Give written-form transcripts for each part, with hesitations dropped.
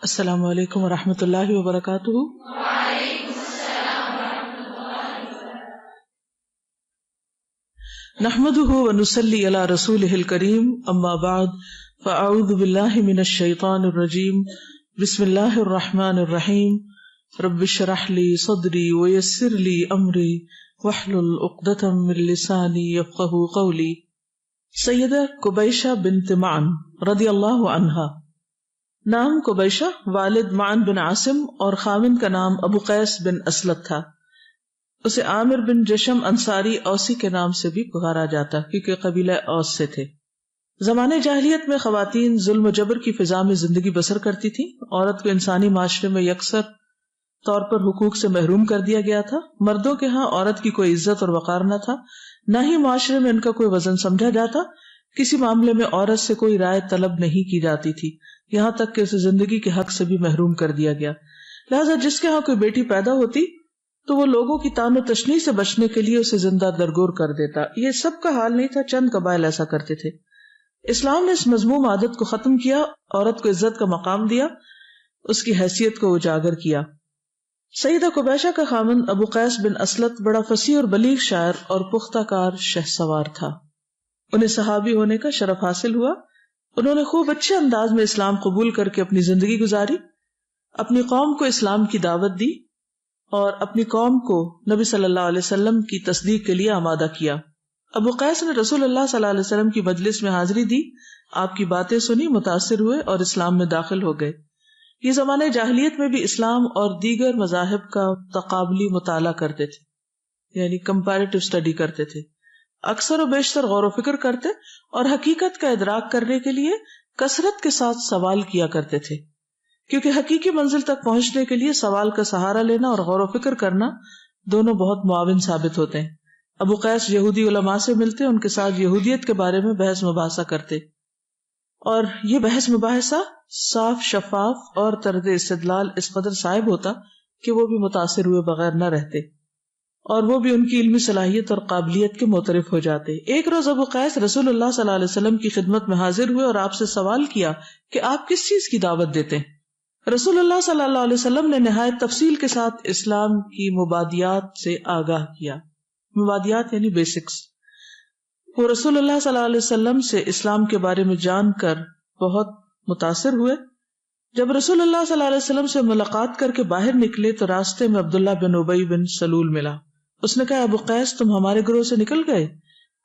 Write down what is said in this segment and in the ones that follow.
السلام علیکم ورحمۃ اللہ وبرکاتہ۔ نحمده ونصلی علی رسولہ الکریم، اما بعد فاعوذ باللہ من الشیطان الرجیم، بسم اللہ الرحمن الرحیم، رب اشرح لی صدری ویسر لی امری واحلل عقدۃ من لسانی یفقہوا قولی۔ سیدہ قبیشہ بنت معن رضی اللہ عنہا، نام قبیشہ، والد معن بن عاصم اور خاوند کا نام ابو قیس بن اسلط تھا۔ اسے عامر بن جشم انصاری اوسی کے نام سے بھی پکارا جاتا کیونکہ قبیلہ اوس سے تھے۔ زمانے جاہلیت میں خواتین ظلم و جبر کی فضا میں زندگی بسر کرتی تھیں۔ عورت کو انسانی معاشرے میں یکسر طور پر حقوق سے محروم کر دیا گیا تھا۔ مردوں کے ہاں عورت کی کوئی عزت اور وقار نہ تھا، نہ ہی معاشرے میں ان کا کوئی وزن سمجھا جاتا۔ کسی معاملے میں عورت سے کوئی رائے طلب نہیں کی جاتی تھی، یہاں تک کہ اسے زندگی کے حق سے بھی محروم کر دیا گیا۔ لہذا جس کے ہاں کوئی بیٹی پیدا ہوتی تو وہ لوگوں کی طعن و تشنیع سے بچنے کے لیے اسے زندہ درگور کر دیتا۔ یہ سب کا حال نہیں تھا، چند قبائل ایسا کرتے تھے۔ اسلام نے اس مذموم عادت کو ختم کیا، عورت کو عزت کا مقام دیا، اس کی حیثیت کو اجاگر کیا۔ سیدہ قبیشہ کا خاوند ابو قیس بن اسلط بڑا فصیح اور بلیغ شاعر اور پختہ کار شہسوار تھا۔ انہیں صحابی ہونے کا شرف حاصل ہوا۔ انہوں نے خوب اچھے انداز میں اسلام قبول کر کے اپنی زندگی گزاری، اپنی قوم کو اسلام کی دعوت دی اور اپنی قوم کو نبی صلی اللہ علیہ وسلم کی تصدیق کے لیے آمادہ کیا۔ ابو قیس نے رسول اللہ صلی اللہ علیہ وسلم کی مجلس میں حاضری دی، آپ کی باتیں سنی، متاثر ہوئے اور اسلام میں داخل ہو گئے۔ یہ زمانے جاہلیت میں بھی اسلام اور دیگر مذاہب کا تقابلی مطالعہ کرتے تھے، یعنی کمپیریٹو اسٹڈی کرتے تھے، اکثر و بیشتر غور و فکر کرتے اور حقیقت کا ادراک کرنے کے لیے کثرت کے ساتھ سوال کیا کرتے تھے، کیونکہ حقیقی منزل تک پہنچنے کے لیے سوال کا سہارا لینا اور غور و فکر کرنا دونوں بہت معاون ثابت ہوتے ہیں۔ ابو قیس یہودی علماء سے ملتے، ان کے ساتھ یہودیت کے بارے میں بحث مباحثہ کرتے، اور یہ بحث مباحثہ صاف، شفاف اور طرز استدلال اس قدر صائب ہوتا کہ وہ بھی متاثر ہوئے بغیر نہ رہتے، اور وہ بھی ان کی علمی صلاحیت اور قابلیت کے معترف ہو جاتے۔ ایک روز ابو قیس رسول اللہ صلی اللہ علیہ وسلم کی خدمت میں حاضر ہوئے اور آپ سے سوال کیا کہ آپ کس چیز کی دعوت دیتے ہیں؟ رسول اللہ صلی اللہ علیہ وسلم نے نہایت تفصیل کے ساتھ اسلام کی مبادیات سے آگاہ کیا۔ مبادیات یعنی بیسکس۔ وہ رسول اللہ صلی اللہ علیہ وسلم سے اسلام کے بارے میں جان کر بہت متاثر ہوئے۔ جب رسول اللہ صلی اللہ علیہ وسلم سے ملاقات کر کے باہر نکلے تو راستے میں عبداللہ بن ابی بن سلول ملا۔ اس نے کہا، ابو قیس تم ہمارے گروہ سے نکل گئے؟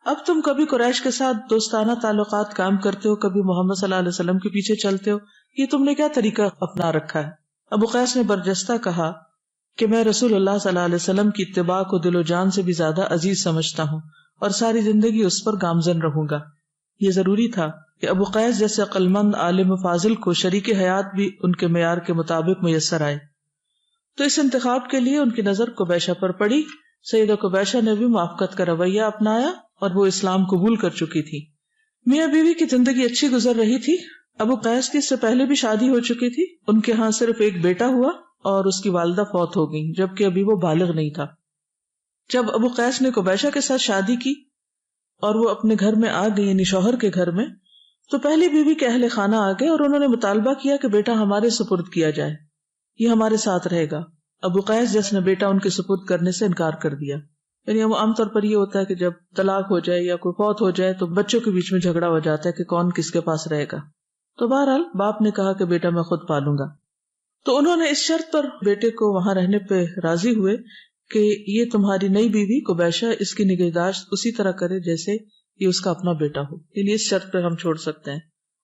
اب تم کبھی قریش کے ساتھ دوستانہ تعلقات قائم کرتے ہو، کبھی محمد صلی اللہ علیہ وسلم کے پیچھے چلتے ہو، یہ تم نے کیا طریقہ اپنا رکھا ہے؟ ابو قیس نے برجستہ کہا کہ میں رسول اللہ صلی اللہ علیہ وسلم کی اتباع کو دل و جان سے بھی زیادہ عزیز سمجھتا ہوں اور ساری زندگی اس پر گامزن رہوں گا۔ یہ ضروری تھا کہ ابو قیس جیسے عقل مند عالم فاضل کو شریک حیات بھی ان کے معیار کے مطابق میسر آئے، تو اس انتخاب کے لیے ان کی نظر قبیشہ پر پڑی۔ سیدہ قبیشہ نے بھی موافقت کا رویہ اپنایا اور وہ اسلام قبول کر چکی تھی۔ میاں بیوی کی زندگی اچھی گزر رہی تھی۔ ابو قیس کی اس سے پہلے بھی شادی ہو چکی تھی، ان کے ہاں صرف ایک بیٹا ہوا اور اس کی والدہ فوت ہو گئی جبکہ ابھی وہ بالغ نہیں تھا۔ جب ابو قیس نے قبیشہ کے ساتھ شادی کی اور وہ اپنے گھر میں آ گئی، یعنی شوہر کے گھر میں، تو پہلی بیوی کے اہل خانہ آ گئے اور انہوں نے مطالبہ کیا کہ بیٹا ہمارے سپرد کیا جائے، یہ ہمارے ساتھ رہے گا۔ ابو قیس جس نے بیٹا ان کے سپرد کرنے سے انکار کر دیا۔ یعنی عام طور پر یہ ہوتا ہے کہ جب طلاق ہو جائے یا کوئی فوت ہو جائے تو بچوں کے بیچ میں جھگڑا ہو جاتا ہے کہ کون کس کے پاس رہے گا۔ تو بہرحال باپ نے کہا کہ بیٹا میں خود پالوں گا، تو انہوں نے اس شرط پر بیٹے کو وہاں رہنے پہ راضی ہوئے کہ یہ تمہاری نئی بیوی قبیشہ اس کی نگہداشت اسی طرح کرے جیسے یہ اس کا اپنا بیٹا ہو، یعنی اس شرط پہ ہم چھوڑ سکتے ہیں۔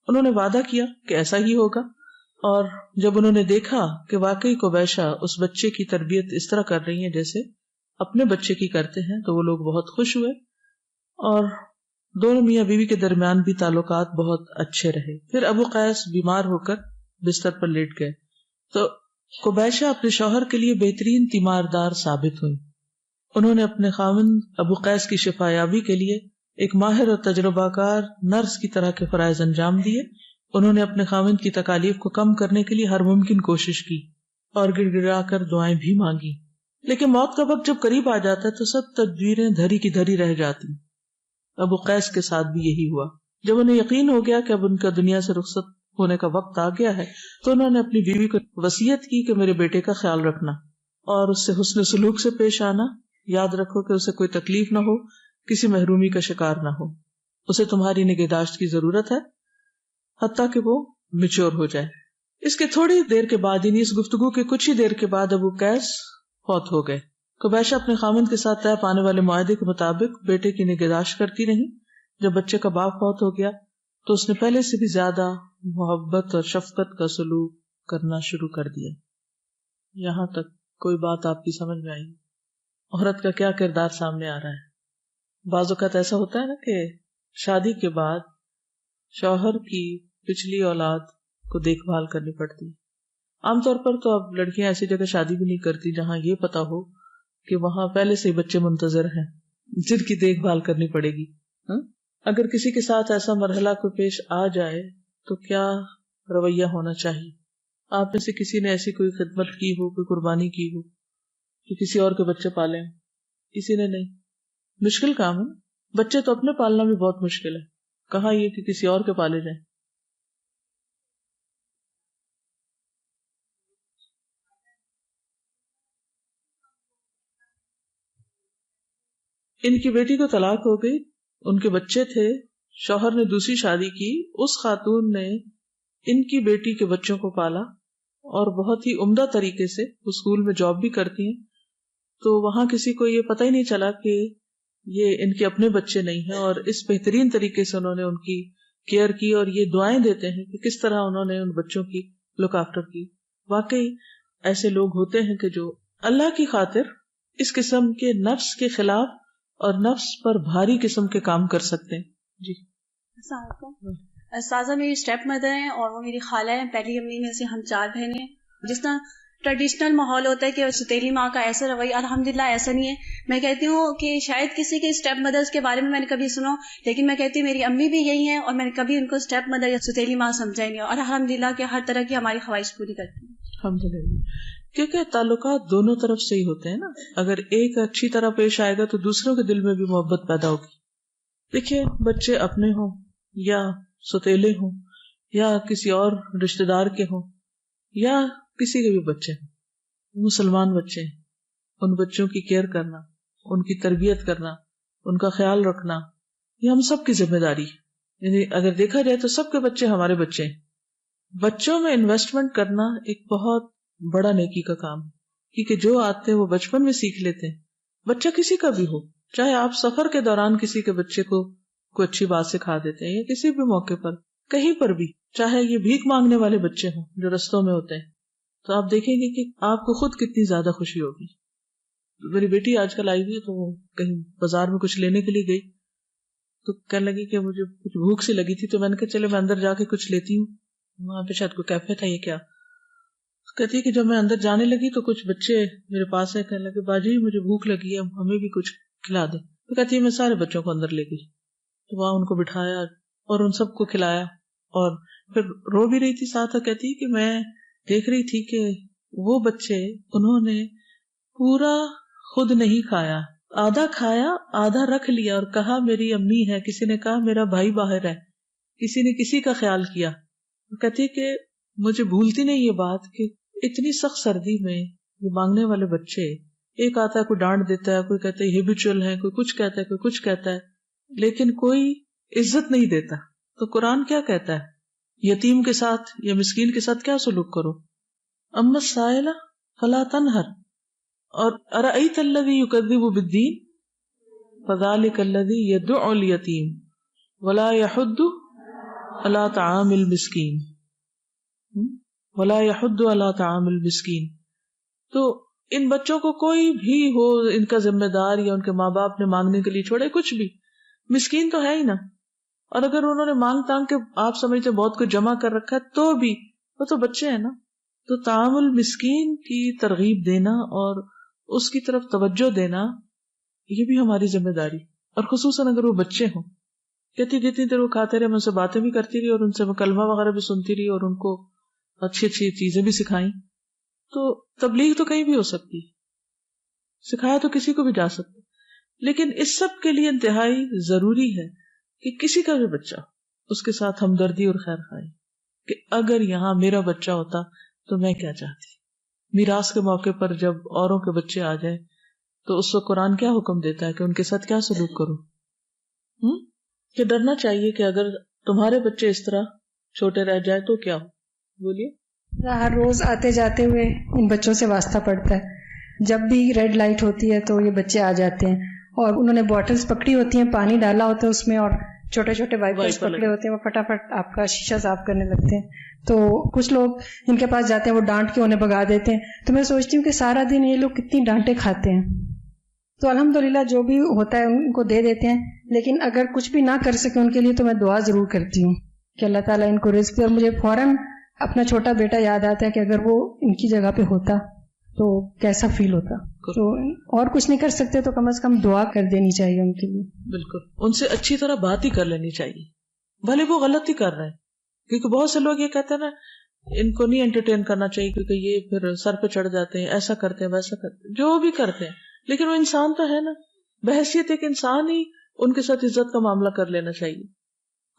انہوں نے وعدہ کیا کہ ایسا ہی ہوگا، اور جب انہوں نے دیکھا کہ واقعی قبیشہ اس بچے کی تربیت اس طرح کر رہی ہیں جیسے اپنے بچے کی کرتے ہیں، تو وہ لوگ بہت خوش ہوئے اور دونوں میاں بیوی کے درمیان بھی تعلقات بہت اچھے رہے۔ پھر ابو قیس بیمار ہو کر بستر پر لیٹ گئے تو قبیشہ اپنے شوہر کے لیے بہترین تیماردار ثابت ہوئی۔ انہوں نے اپنے خاوند ابو قیس کی شفایابی کے لیے ایک ماہر اور تجربہ کار نرس کی طرح کے فرائض انجام دیے۔ انہوں نے اپنے خاوند کی تکالیف کو کم کرنے کے لیے ہر ممکن کوشش کی اور گڑ گڑا کر دعائیں بھی مانگی، لیکن موت کا وقت جب قریب آ جاتا ہے تو سب تدبیریں دھری کی دھری رہ جاتی۔ ابو قیس کے ساتھ بھی یہی ہوا۔ جب انہیں یقین ہو گیا کہ اب ان کا دنیا سے رخصت ہونے کا وقت آ گیا ہے تو انہوں نے اپنی بیوی کو وصیت کی کہ میرے بیٹے کا خیال رکھنا اور اس سے حسن سلوک سے پیش آنا. یاد رکھو کہ اسے کوئی تکلیف نہ ہو, کسی محرومی کا شکار نہ ہو, اسے تمہاری نگہداشت کی ضرورت ہے حتیٰ کہ وہ میچور ہو جائے. اس کے تھوڑی دیر کے بعد یعنی اس گفتگو کے کچھ ہی دیر کے بعد ابو قیس فوت ہو گئے. قبیشہ اپنے خاوند کے ساتھ طے پانے والے معاہدے کے مطابق بیٹے کی نگہداشت کرتی رہی. جب بچے کا باپ فوت ہو گیا تو اس نے پہلے سے بھی زیادہ محبت اور شفقت کا سلوک کرنا شروع کر دیا. یہاں تک کوئی بات آپ کی سمجھ میں آئی؟ عورت کا کیا کردار سامنے آ رہا ہے؟ بعض اوقات ایسا ہوتا ہے نا کہ شادی کے بعد شوہر کی پچھلی اولاد کو دیکھ بھال کرنی پڑتی. عام طور پر تو اب لڑکیاں ایسی جگہ شادی بھی نہیں کرتی جہاں یہ پتا ہو کہ وہاں پہلے سے بچے منتظر ہیں جن کی دیکھ بھال کرنی پڑے گی. اگر کسی کے ساتھ ایسا مرحلہ کو پیش آ جائے تو کیا رویہ ہونا چاہیے؟ آپ میں سے کسی نے ایسی کوئی خدمت کی ہو, کوئی قربانی کی ہو کہ کسی اور کے بچے پالے ہیں؟ کسی نے نہیں. مشکل کام ہے, بچے تو اپنے پالنا بھی بہت مشکل ہے, کہاں یہ کہ کسی اور کے پالے جائیں. ان کی بیٹی کو طلاق ہو گئی, ان کے بچے تھے, شوہر نے دوسری شادی کی, اس خاتون نے ان کی بیٹی کے بچوں کو پالا اور بہت ہی عمدہ طریقے سے, وہ اسکول میں جاب بھی کرتی ہیں, تو وہاں کسی کو یہ پتہ ہی نہیں چلا کہ یہ ان کے اپنے بچے نہیں ہیں, اور اس بہترین طریقے سے انہوں نے ان کی کیئر کی, اور یہ دعائیں دیتے ہیں کہ کس طرح انہوں نے ان بچوں کی لک آفٹر کی. واقعی ایسے لوگ ہوتے ہیں کہ جو اللہ کی خاطر اس قسم کے نفس کے خلاف اور نفس پر بھاری قسم کے کام کر سکتے ہیں. جی السلام علیکم. استاذہ میری اسٹیپ مدر ہیں اور وہ میری خالہ ہیں, پہلی امی میں سے ہم 4 بہنیں. جس طرح ٹریڈیشنل ماحول ہوتا ہے کہ ستیلی ماں کا ایسا رویہ, الحمدللہ ایسا نہیں ہے. میں کہتی ہوں کہ شاید کسی کے اسٹیپ مدرس کے بارے میں نے کبھی سنا, لیکن میں کہتی ہوں میری امی بھی یہی ہیں اور میں نے کبھی ان کو اسٹیپ مدر یا ستیلی ماں سمجھا ہی نہیں, اور الحمدللہ کہ ہر طرح کی ہماری خواہش پوری کرتی ہیں. الحمدللہ, کیونکہ تعلقات دونوں طرف سے ہی ہوتے ہیں نا. اگر ایک اچھی طرح پیش آئے گا تو دوسروں کے دل میں بھی محبت پیدا ہوگی. دیکھیے, بچے اپنے ہوں یا سوتیلے ہوں یا کسی اور رشتے دار کے ہوں یا کسی کے بھی بچے ہوں, مسلمان بچے ہیں, ان بچوں کی کیئر کرنا, ان کی تربیت کرنا, ان کا خیال رکھنا, یہ ہم سب کی ذمہ داری ہے. یعنی اگر دیکھا جائے تو سب کے بچے ہمارے بچے ہیں. بچوں میں انویسٹمنٹ کرنا ایک بہت بڑا نیکی کا کام ہے, کیونکہ جو آتے ہیں وہ بچپن میں سیکھ لیتے ہیں. بچہ کسی کا بھی ہو, چاہے آپ سفر کے دوران کسی کے بچے کو کوئی اچھی بات سکھا دیتے ہیں یا کسی بھی موقع پر کہیں پر بھی, چاہے یہ بھیک مانگنے والے بچے ہوں جو رستوں میں ہوتے ہیں, تو آپ دیکھیں گے کہ آپ کو خود کتنی زیادہ خوشی ہوگی. میری بیٹی آج کل آئی ہوئی ہے تو وہ کہیں بازار میں کچھ لینے کے لیے گئی تو کہنے لگی کہ مجھے کچھ بھوک سی لگی تھی, تو میں نے کہا چلے میں اندر جا کے کچھ لیتی ہوں. وہاں پہ شاید کوئی کیفے تھا, یہ کیا. کہتی ہے کہ جب میں اندر جانے لگی تو کچھ بچے میرے پاس ہے, کہنے لگے باجی مجھے بھوک لگی ہے, ہمیں بھی کچھ کھلا دے. تو کہتی ہے میں سارے بچوں کو اندر لے گئی, تو وہاں ان کو بٹھایا اور ان سب کو کھلایا, اور پھر رو بھی رہی تھی ساتھ. کہتی کہ میں دیکھ رہی تھی کہ وہ بچے انہوں نے پورا خود نہیں کھایا, آدھا کھایا آدھا رکھ لیا اور کہا میری امی ہے, کسی نے کہا میرا بھائی باہر ہے, کسی نے کسی کا خیال کیا. کہتی کہ مجھے بھولتی نہیں یہ بات کہ اتنی سخت سردی میں یہ مانگنے والے بچے, ایک آتا ہے کوئی ڈانٹ دیتا ہے, کوئی کہتا ہے ہیبیچول ہے, کوئی کچھ کہتا ہے, کوئی کچھ کہتا ہے, لیکن کوئی عزت نہیں دیتا. تو قرآن کیا کہتا ہے, یتیم کے ساتھ یا مسکین کے ساتھ کیا سلوک کرو, اما السائل فلا تنہر, اور ارأیت الذی یکذب بالدین فذلک الذی یدع الیتیم ولا یحض علی طعام المسکین ولا یحض علی طعام المسکین. تو ان بچوں کو کوئی بھی ہو, ان کا ذمہ دار یا ان کے ماں باپ نے مانگنے کے لیے چھوڑے, کچھ بھی, مسکین تو ہے ہی نا. اور اگر انہوں نے مانگ تانگ کے آپ سمجھتے بہت کچھ جمع کر رکھا ہے تو بھی وہ تو بچے ہیں نا. تو طعام المسکین کی ترغیب دینا اور اس کی طرف توجہ دینا یہ بھی ہماری ذمہ داری, اور خصوصاً اگر وہ بچے ہوں. کہتی جتنی دیر وہ کھاتے رہے میں ان سے باتیں بھی کرتی رہی اور ان سے مکالمہ وغیرہ بھی سنتی رہی اور ان کو اچھی اچھی چیزیں بھی سکھائیں. تو تبلیغ تو کہیں بھی ہو سکتی, سکھایا تو کسی کو بھی جا سکتا, لیکن اس سب کے لیے انتہائی ضروری ہے کہ کسی کا بھی بچہ اس کے ساتھ ہمدردی اور خیر خواہی, کہ اگر یہاں میرا بچہ ہوتا تو میں کیا چاہتی. میراث کے موقع پر جب اوروں کے بچے آ جائیں تو اس وقت قرآن کیا حکم دیتا ہے کہ ان کے ساتھ کیا سلوک کرو؟ کہ ڈرنا چاہیے کہ اگر تمہارے بچے اس طرح چھوٹے رہ جائے تو کیا ہو. بولیے. ہر روز آتے جاتے ہوئے ان بچوں سے واسطہ پڑتا ہے. جب بھی ریڈ لائٹ ہوتی ہے تو یہ بچے آ جاتے ہیں اور انہوں نے بوٹلز پکڑی ہوتی ہیں, پانی ڈالا ہوتا ہے اس میں, اور چھوٹے چھوٹے وائپرز پکڑے ہوتے ہیں, وہ فٹافٹ آپ کا شیشہ صاف کرنے لگتے ہیں. تو کچھ لوگ ان کے پاس جاتے ہیں, وہ ڈانٹ کے انہیں بھگا دیتے ہیں. تو میں سوچتی ہوں کہ سارا دن یہ لوگ کتنی ڈانٹیں کھاتے ہیں. تو الحمدللہ جو بھی ہوتا ہے ان کو دے دیتے ہیں, لیکن اگر کچھ بھی نہ کر سکے ان کے لیے تو میں دعا ضرور کرتی ہوں کہ اللہ تعالیٰ ان کو رزق دے. اور مجھے فوراً اپنا چھوٹا بیٹا یاد آتا ہے کہ اگر وہ ان کی جگہ پہ ہوتا تو کیسا فیل ہوتا. تو اور کچھ نہیں کر سکتے تو کم از کم دعا کر دینی چاہیے ان کے لیے. بالکل, ان سے اچھی طرح بات ہی کر لینی چاہیے, بھلے وہ غلط ہی کر رہے ہیں. کیونکہ بہت سے لوگ یہ کہتے ہیں نا, ان کو نہیں انٹرٹین کرنا چاہیے کیونکہ یہ پھر سر پہ چڑھ جاتے ہیں, ایسا کرتے ہیں ویسا کرتے ہیں, جو بھی کرتے ہیں, لیکن وہ انسان تو ہے نا, بحیثیت ایک انسان ہی ان کے ساتھ عزت کا معاملہ کر لینا چاہیے.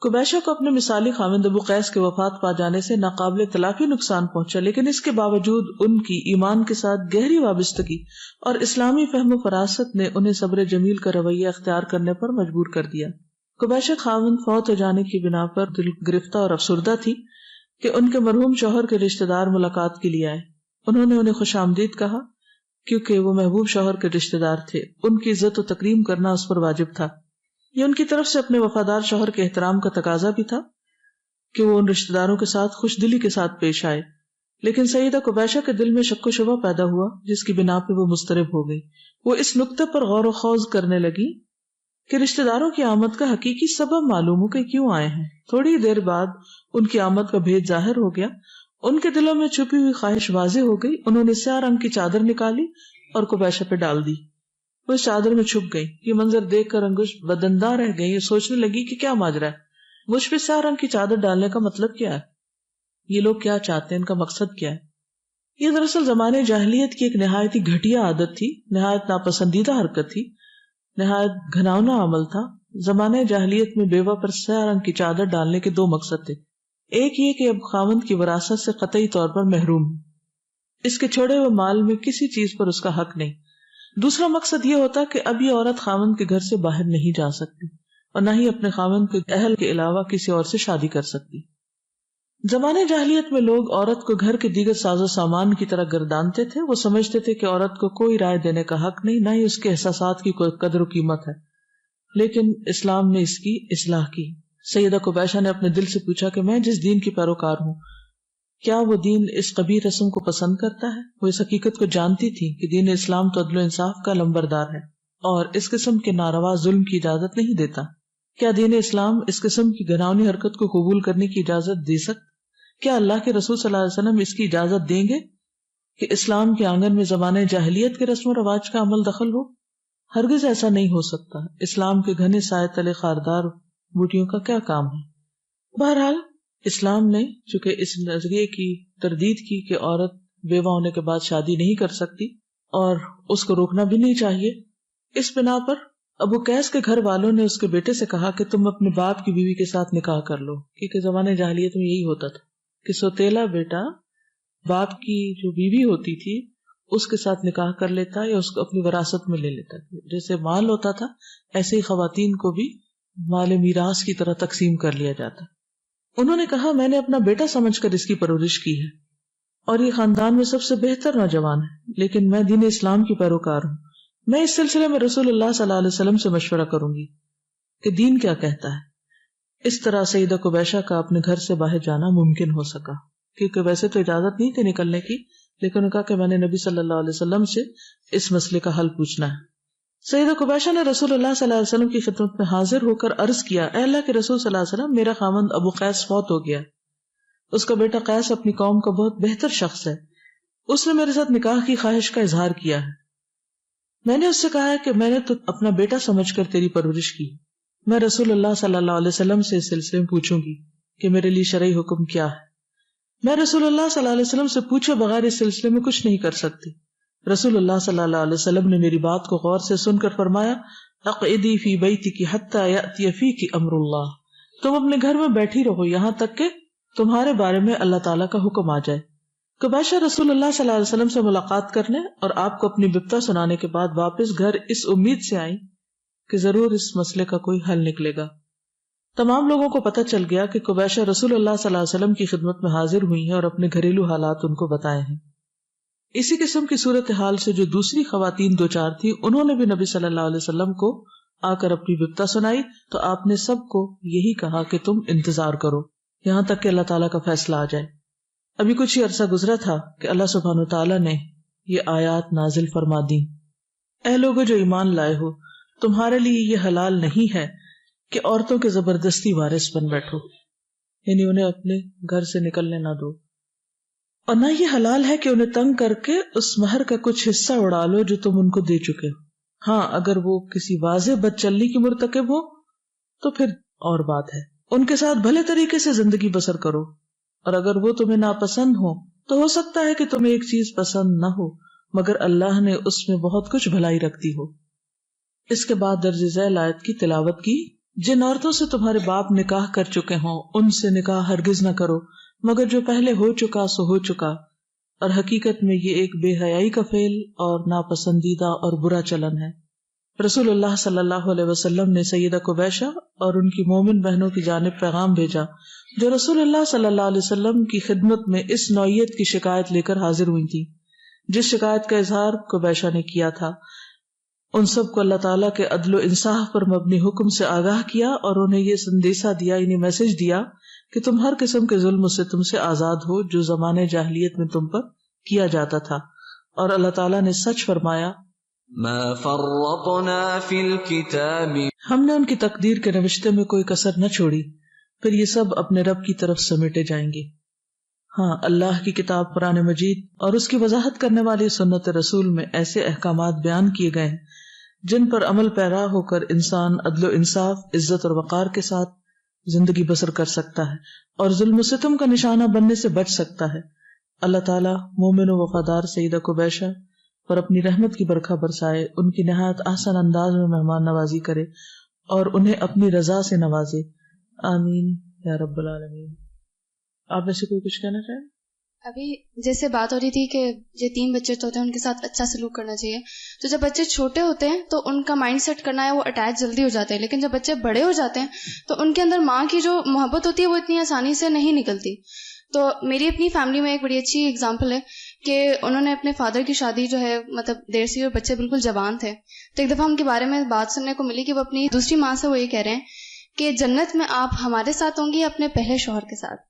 قبیشہ کو اپنے مثالی خاوند ابو قیس کے وفات پا جانے سے ناقابل تلافی نقصان پہنچا, لیکن اس کے باوجود ان کی ایمان کے ساتھ گہری وابستگی اور اسلامی فہم و فراست نے انہیں صبر جمیل کا رویہ اختیار کرنے پر مجبور کر دیا. قبیشہ خاوند فوت ہو جانے کی بنا پر دل گرفتہ اور افسردہ تھی کہ ان کے مرحوم شوہر کے رشتہ دار ملاقات کے لیے آئے. انہوں نے انہیں خوش آمدید کہا کیونکہ وہ محبوب شوہر کے رشتہ دار تھے. ان کی عزت و تکریم کرنا اس پر واجب تھا. یہ ان کی طرف سے اپنے وفادار شوہر کے احترام کا تقاضا بھی تھا کہ وہ ان رشتہ داروں کے ساتھ خوش دلی کے ساتھ پیش آئے. لیکن سیدہ قبیشہ کے دل میں شک و شبہ پیدا ہوا جس کی بنا پہ وہ مضطرب ہو گئی. وہ اس نقطے پر غور و خوض کرنے لگی کہ رشتہ داروں کی آمد کا حقیقی سبب معلوم ہو کہ کیوں آئے ہیں. تھوڑی دیر بعد ان کی آمد کا بھید ظاہر ہو گیا. ان کے دلوں میں چھپی ہوئی خواہش واضح ہو گئی. انہوں نے سیاہ رنگ کی چادر نکالی اور قبیشہ پہ ڈال دی. وہ اس چادر میں چھپ گئی. یہ منظر دیکھ کر انگشت بدندہ رہ گئی. یہ سوچنے لگی کہ کیا ماجرا ہے, مجھ پہ سیاہ رنگ کی چادر ڈالنے کا مطلب کیا ہے, یہ لوگ کیا چاہتے ہیں, ان کا مقصد کیا ہے. یہ دراصل زمانے جاہلیت کی ایک نہایت ہی گھٹیا عادت تھی, نہایت ناپسندیدہ حرکت تھی, نہایت گھناؤنا عمل تھا. زمانے جاہلیت میں بیوہ پر سیاہ رنگ کی چادر ڈالنے کے دو مقصد تھے. ایک یہ کہ اب خاوند کی وراثت سے قطعی طور پر محروم, اس کے چھوڑے ہوئے مال میں کسی چیز پر اس کا حق نہیں. دوسرا مقصد یہ ہوتا کہ اب یہ عورت خاوند کے گھر سے باہر نہیں جا سکتی اور نہ ہی اپنے خاوند کے اہل کے علاوہ کسی اور سے شادی کر سکتی. زمانے جاہلیت میں لوگ عورت کو گھر کے دیگر ساز و سامان کی طرح گردانتے تھے. وہ سمجھتے تھے کہ عورت کو کوئی رائے دینے کا حق نہیں, نہ ہی اس کے احساسات کی کوئی قدر و قیمت ہے. لیکن اسلام نے اس کی اصلاح کی. سیدہ قبیشہ نے اپنے دل سے پوچھا کہ میں جس دین کی پیروکار ہوں, کیا وہ دین اس قبیح رسم کو پسند کرتا ہے؟ وہ اس حقیقت کو جانتی تھی کہ دین اسلام تو عدل و انصاف کا لمبردار ہے اور اس قسم کے ناروا ظلم کی اجازت نہیں دیتا. کیا دین اسلام اس قسم کی گھناؤنی حرکت کو قبول کرنے کی اجازت دے سکتا؟ کیا اللہ کے رسول صلی اللہ علیہ وسلم اس کی اجازت دیں گے کہ اسلام کے آنگن میں زمانے جاہلیت کے رسم و رواج کا عمل دخل ہو؟ ہرگز ایسا نہیں ہو سکتا. اسلام کے گھنے سائے تلے خاردار بوٹیوں کا کیا کام ہے؟ بہرحال اسلام نے چونکہ اس نظریے کی تردید کی کہ عورت بیوہ ہونے کے بعد شادی نہیں کر سکتی اور اس کو روکنا بھی نہیں چاہیے, اس بنا پر ابو قیس کے گھر والوں نے اس کے بیٹے سے کہا کہ تم اپنے باپ کی بیوی کے ساتھ نکاح کر لو. کیونکہ زمانے جاہلیت میں یہی ہوتا تھا کہ سوتیلا بیٹا باپ کی جو بیوی ہوتی تھی اس کے ساتھ نکاح کر لیتا یا اس کو اپنی وراثت میں لے لیتا. جیسے مال ہوتا تھا ایسے ہی خواتین کو بھی مال میراث کی طرح تقسیم کر لیا جاتا. انہوں نے کہا میں نے اپنا بیٹا سمجھ کر اس کی پرورش کی ہے اور یہ خاندان میں سب سے بہتر نوجوان ہے, لیکن میں دین اسلام کی پیروکار ہوں. میں اس سلسلے میں رسول اللہ صلی اللہ علیہ وسلم سے مشورہ کروں گی کہ دین کیا کہتا ہے. اس طرح سیدہ قبیشہ کا اپنے گھر سے باہر جانا ممکن ہو سکا, کیونکہ ویسے تو اجازت نہیں تھی نکلنے کی, لیکن انہوں نے کہا کہ میں نے نبی صلی اللہ علیہ وسلم سے اس مسئلے کا حل پوچھنا ہے. سیدہ قبیشہ نے رسول اللہ صلی اللہ علیہ وسلم کی خدمت میں حاضر ہو کر عرض کیا, اے اللہ کے رسول صلی اللہ علیہ وسلم, میرا خاوند ابو قیس فوت ہو گیا. اس کا بیٹا قیس اپنی قوم کا بہت بہتر شخص ہے. اس نے میرے ساتھ نکاح کی خواہش کا اظہار کیا ہے. میں نے اس سے کہا ہے کہ میں نے تو اپنا بیٹا سمجھ کر تیری پرورش کی. میں رسول اللہ صلی اللہ علیہ وسلم سے اس سلسلے میں پوچھوں گی کہ میرے لیے شرعی حکم کیا ہے. میں رسول اللہ صلی اللہ علیہ وسلم سے پوچھے بغیر اس سلسلے میں کچھ نہیں کر سکتی. رسول اللہ صلی اللہ علیہ وسلم نے میری بات کو غور سے سن کر فرمایا, اقعدی فی بیتک حتی یأتی فیک امر اللہ, تم اپنے گھر میں بیٹھی رہو یہاں تک کہ تمہارے بارے میں اللہ تعالیٰ کا حکم آ جائے. قبیشہ رسول اللہ صلی اللہ علیہ وسلم سے ملاقات کرنے اور آپ کو اپنی بپتا سنانے کے بعد واپس گھر اس امید سے آئیں کہ ضرور اس مسئلے کا کوئی حل نکلے گا. تمام لوگوں کو پتہ چل گیا کہ قبیشہ رسول اللہ صلی اللہ علیہ وسلم کی خدمت میں حاضر ہوئی ہیں اور اپنے گھریلو حالات ان کو بتائے ہیں. اسی قسم کی صورتحال سے جو دوسری خواتین دو چار تھی انہوں نے بھی نبی صلی اللہ علیہ وسلم کو آ کر اپنی بپتا سنائی تو آپ نے سب کو یہی کہا کہ تم انتظار کرو یہاں تک کہ اللہ تعالیٰ کا فیصلہ آ جائے. ابھی کچھ ہی عرصہ گزرا تھا کہ اللہ سبحانہ وتعالیٰ نے یہ آیات نازل فرما دی. اے لوگو جو ایمان لائے ہو، تمہارے لیے یہ حلال نہیں ہے کہ عورتوں کے زبردستی وارث بن بیٹھو، یعنی انہیں اپنے گھر سے نکلنے نہ دو، اور نہ یہ حلال ہے کہ انہیں تنگ کر کے اس مہر کا کچھ حصہ اڑا لو جو تم ان کو دے چکے ہو. ہاں اگر وہ کسی واضح بدچلنی کی مرتکب ہو تو پھر اور بات ہے، ان کے ساتھ بھلے طریقے سے زندگی بسر کرو، اور اگر وہ تمہیں ناپسند ہو تو ہو سکتا ہے کہ تمہیں ایک چیز پسند نہ ہو مگر اللہ نے اس میں بہت کچھ بھلائی رکھتی ہو. اس کے بعد درج ذیل آیت کی تلاوت کی. جن عورتوں سے تمہارے باپ نکاح کر چکے ہوں ان سے نکاح ہرگز نہ کرو مگر جو پہلے ہو چکا سو ہو چکا، اور حقیقت میں یہ ایک بے حیائی کا فعل اور ناپسندیدہ اور برا چلن ہے. رسول اللہ صلی اللہ علیہ وسلم نے سیدہ قبیشہ اور ان کی مومن بہنوں کی جانب پیغام بھیجا جو رسول اللہ صلی اللہ علیہ وسلم کی خدمت میں اس نوعیت کی شکایت لے کر حاضر ہوئی تھی جس شکایت کا اظہار قبیشہ نے کیا تھا. ان سب کو اللہ تعالیٰ کے عدل و انصاف پر مبنی حکم سے آگاہ کیا اور انہیں یہ سندیسہ دیا، یعنی میسج دیا کہ تم ہر قسم کے ظلم و ستم سے آزاد ہو جو زمانے جاہلیت میں تم پر کیا جاتا تھا. اور اللہ تعالیٰ نے سچ فرمایا، ما فرطنا فی الکتاب، ہم نے ان کی تقدیر کے نوشتے میں کوئی کسر نہ چھوڑی، پھر یہ سب اپنے رب کی طرف سمیٹے جائیں گے. ہاں اللہ کی کتاب قرآن مجید اور اس کی وضاحت کرنے والی سنت رسول میں ایسے احکامات بیان کیے گئے ہیں جن پر عمل پیرا ہو کر انسان عدل و انصاف، عزت اور وقار کے ساتھ زندگی بسر کر سکتا ہے اور ظلم و ستم کا نشانہ بننے سے بچ سکتا ہے. اللہ تعالیٰ مومن و وفادار سیدہ قبیشہ پر اپنی رحمت کی برکھا برسائے، ان کی نہایت احسن انداز میں مہمان نوازی کرے اور انہیں اپنی رضا سے نوازے. آمین یا رب العالمین. آپ میں سے کوئی کچھ کہنا چاہیں؟ ابھی جیسے بات ہو رہی تھی کہ یہ 3 بچے تو ہوتے ہیں ان کے ساتھ اچھا سلوک کرنا چاہیے، تو جب بچے چھوٹے ہوتے ہیں تو ان کا مائنڈ سیٹ کرنا ہے وہ اٹیچ جلدی ہو جاتے ہیں، لیکن جب بچے بڑے ہو جاتے ہیں تو ان کے اندر ماں کی جو محبت ہوتی ہے وہ اتنی آسانی سے نہیں نکلتی. تو میری اپنی فیملی میں ایک بڑی اچھی اگزامپل ہے کہ انہوں نے اپنے فادر کی شادی جو ہے مطلب دیر سے، اور بچے بالکل جوان تھے، تو ایک دفعہ ان کے بارے میں بات سننے کو ملی کہ وہ اپنی دوسری ماں سے وہ یہ کہہ رہے ہیں کہ جنت میں آپ ہمارے ساتھ ہوں گی یا اپنے پہلے شوہر کے ساتھ.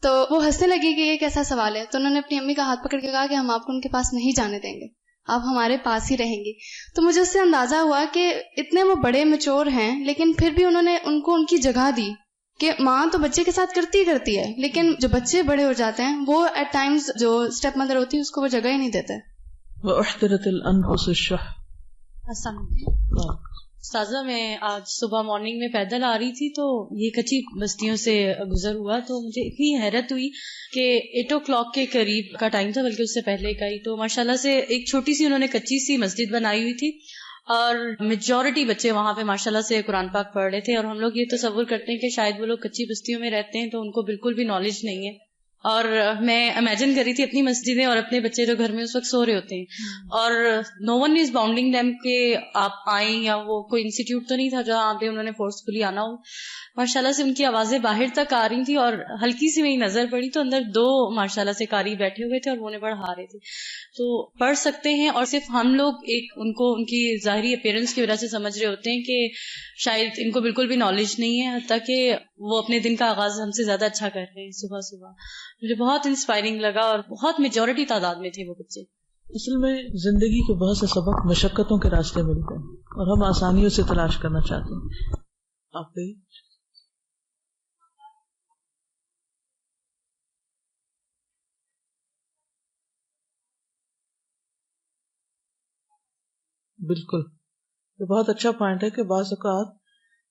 تو وہ ہنسنے لگی کہ یہ کیسا سوال ہے، تو انہوں نے اپنی امی کا ہاتھ پکڑ کے کہا کہ ہم آپ کو ان کے پاس نہیں جانے دیں گے، آپ ہمارے پاس ہی رہیں گی. تو مجھے اس سے اندازہ ہوا کہ اتنے وہ بڑے میچور ہیں لیکن پھر بھی انہوں نے ان کو ان کی جگہ دی کہ ماں تو بچے کے ساتھ کرتی ہے، لیکن جو بچے بڑے ہو جاتے ہیں وہ ایٹ ٹائمز جو اسٹیپ مدر ہوتی ہے اس کو وہ جگہ ہی نہیں دیتے. وَأُحْضِرَتِ الْأَنفُسُ الشُّحَّ. السلام علیکم استاذہ، میں آج صبح مارننگ میں پیدل آ رہی تھی تو یہ کچی بستیوں سے گزر ہوا تو مجھے اتنی حیرت ہوئی کہ 8 o'clock کے قریب کا ٹائم تھا، بلکہ اس سے پہلے کا ہی. تو ماشاءاللہ سے ایک چھوٹی سی انہوں نے کچی سی مسجد بنائی ہوئی تھی اور میجورٹی بچے وہاں پہ ماشاءاللہ سے قرآن پاک پڑھ رہے تھے. اور ہم لوگ یہ تصور کرتے ہیں کہ شاید وہ لوگ کچی بستیوں میں رہتے ہیں تو ان کو بالکل بھی نالج نہیں ہے. اور میں امیجن کری تھی اپنی مسجدیں اور اپنے بچے جو گھر میں اس وقت سو رہے ہوتے ہیں، اور نو ون از باؤنڈنگ دیم کہ آپ آئیں، یا وہ کوئی انسٹیٹیوٹ تو نہیں تھا جہاں پہ انہوں نے فورسفلی آنا ہو. ماشاءاللہ سے ان کی آوازیں باہر تک آ رہی تھی اور ہلکی سی میری نظر پڑی تو اندر 2 ماشاءاللہ سے قاری بیٹھے ہوئے تھے اور وہ انہیں پڑھا رہے تھے. تو پڑھ سکتے ہیں، اور صرف ہم لوگ ایک ان کو ان کی ظاہری اپیرنس کی وجہ سے سمجھ رہے ہوتے ہیں کہ شاید ان کو بالکل بھی نالج نہیں ہے، حتیٰ کہ وہ اپنے دن کا آغاز ہم سے زیادہ اچھا کر رہے ہیں صبح صبح. مجھے بہت انسپائرنگ لگا اور بہت میجورٹی تعداد میں تھے وہ بچے. اصل میں زندگی کے بہت سے سبق مشقتوں کے راستے ملتے ہیں اور ہم آسانیوں سے تلاش کرنا چاہتے ہیں. آپ بھی بالکل، یہ بہت اچھا پوائنٹ ہے کہ بعض اوقات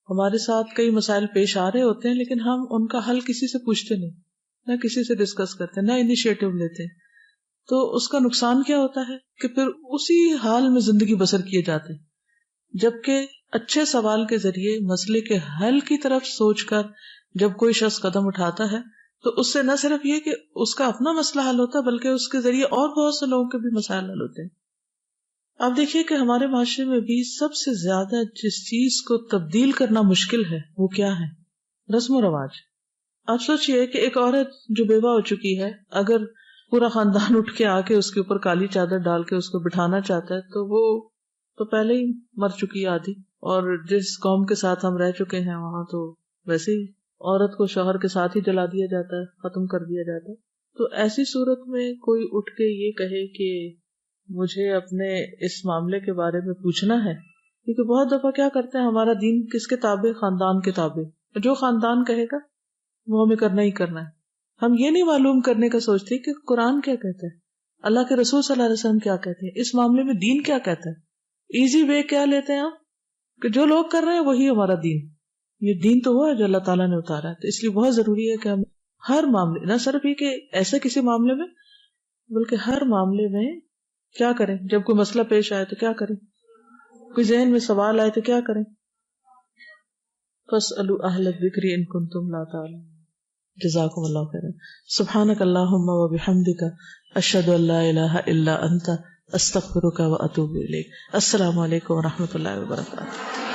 ہمارے ساتھ کئی مسائل پیش آ رہے ہوتے ہیں لیکن ہم ان کا حل کسی سے پوچھتے نہیں، نہ کسی سے ڈسکس کرتے، نہ انیشیٹو لیتے. تو اس کا نقصان کیا ہوتا ہے کہ پھر اسی حال میں زندگی بسر کیے جاتے ہیں. جبکہ اچھے سوال کے ذریعے مسئلے کے حل کی طرف سوچ کر جب کوئی شخص قدم اٹھاتا ہے تو اس سے نہ صرف یہ کہ اس کا اپنا مسئلہ حل ہوتا ہے بلکہ اس کے ذریعے اور بہت سے لوگوں کے بھی مسائل حل ہوتے ہیں. آپ دیکھیے کہ ہمارے معاشرے میں بھی سب سے زیادہ جس چیز کو تبدیل کرنا مشکل ہے وہ کیا ہے؟ رسم و رواج. آپ سوچئے کہ ایک عورت جو بیوہ ہو چکی ہے اگر پورا خاندان اٹھ کے آ کے اس کے اوپر کالی چادر ڈال کے اس کو بٹھانا چاہتا ہے تو وہ تو پہلے ہی مر چکی ہے آدھی. اور جس قوم کے ساتھ ہم رہ چکے ہیں وہاں تو ویسے ہی عورت کو شوہر کے ساتھ ہی جلا دیا جاتا ہے, ختم کر دیا جاتا ہے. تو ایسی صورت میں کوئی اٹھ کے یہ کہے کہ مجھے اپنے اس معاملے کے بارے میں پوچھنا ہے, کیونکہ بہت دفعہ کیا کرتے ہیں ہمارا دین کس کے تابع؟ خاندان کے تابع. جو خاندان کہے گا وہ ہمیں کرنا ہی کرنا ہے. ہم یہ نہیں معلوم کرنے کا سوچتے کہ قرآن کیا کہتا ہے, اللہ کے رسول صلی اللہ علیہ وسلم کیا کہتے ہیں, اس معاملے میں دین کیا کہتا ہے. ایزی وے کیا لیتے ہیں آپ کہ جو لوگ کر رہے ہیں وہی ہمارا دین. یہ دین تو وہ ہے جو اللہ تعالیٰ نے اتارا ہے. تو اس لیے بہت ضروری ہے کہ ہم ہر معاملے, نہ صرف یہ کہ ایسے کسی معاملے میں, بلکہ ہر معاملے میں کیا کریں. جب کوئی مسئلہ پیش آئے تو کیا کریں, کوئی ذہن میں سوال آئے تو کیا کریں. فَاسْأَلُوا أَهْلَ الذِّكْرِ إِن كُنتُمْ لَا تَعْلَمُونَ. جزاکم اللہ خیرا. سبحانک اللہم وبحمدک اشہد ان لا الہ الا انت استغفرک واتوب الیک. السلام علیکم ورحمۃ اللہ وبرکاتہ.